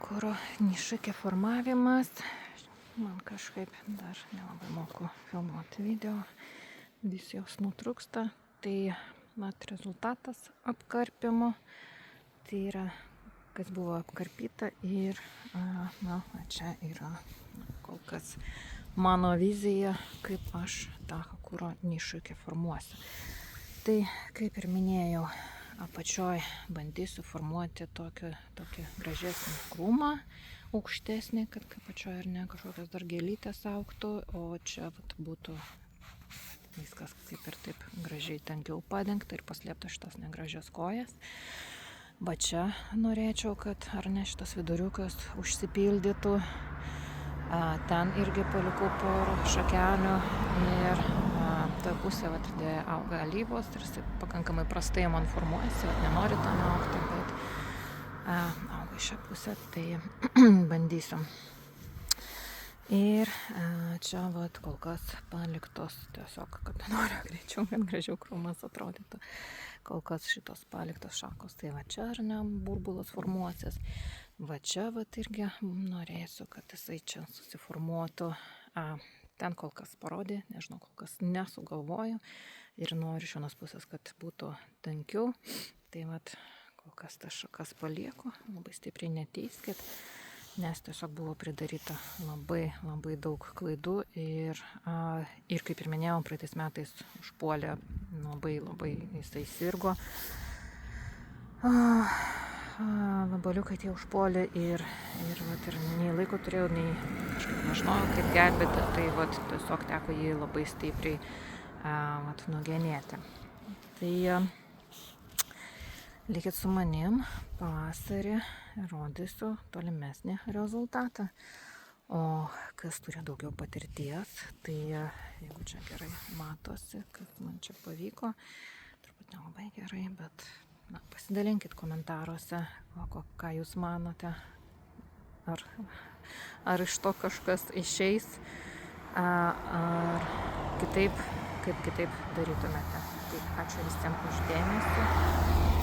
kuro nišikė formavimas. Man kažkaip dar nelabai moku filmuoti video, vis jos nutrūksta. Tai rezultatas apkarpimo, tai yra, kas buvo apkarpyta ir čia yra kol kas mano vizija, kaip aš tą kuro nišikį formuosiu. Tai kaip ir minėjau, apačioj bandysiu formuoti tokį gražesnį krūmą, aukštesnį, kad apačioj ar ne kažkokios dar gėlytės augtų, o čia būtų viskas kaip ir taip gražiai tankiau padengta ir paslėpta šitas negražias kojas. Va čia norėčiau, kad ar ne šitas viduriukas užsipildytų. Ten irgi palikau porą šakelių ir toje pusėje auga alyvos ir jis pakankamai prastai man formuojasi, nenori ten augti, bet auga šią pusę, tai bandysiu. Ir čia kol kas paliktos, tiesiog, kad noriu greičiau, kad gražiau krūmas atrodytų. Kol kas šitos paliktos šakos, tai va čia ar ne burbulas formuosis. Va čia irgi norėsiu, kad jisai čia susiformuotų. Ten kol kas parodė, nežinau, kol kas nesugalvoju ir noriu iš vienos pusės, kad būtų tankiau. Tai kol kas tas šakas palieku, labai stipriai neteiskit, nes tiesiog buvo pridaryta labai daug klaidų ir kaip ir minėjau, praeitais metais užpuolė labai jisai sirgo. Vabaliukai tie užpuolė ir nei laiko turėjau, nei kažkaip nežinojau, kaip gelbėti, tai tiesiog teko jį labai stipriai nugenėti. Tai likit su manim, pavasarį rodysiu tolimesnį rezultatą. O kas turi daugiau patirties, tai jeigu čia gerai matosi, kad man čia pavyko, turbūt nelabai gerai, bet pasidalinkit komentaruose, ką jūs manote, ar iš to kažkas išeis, ar kaip kitaip darytumėte. Tai ačiū visiems už dėmesį.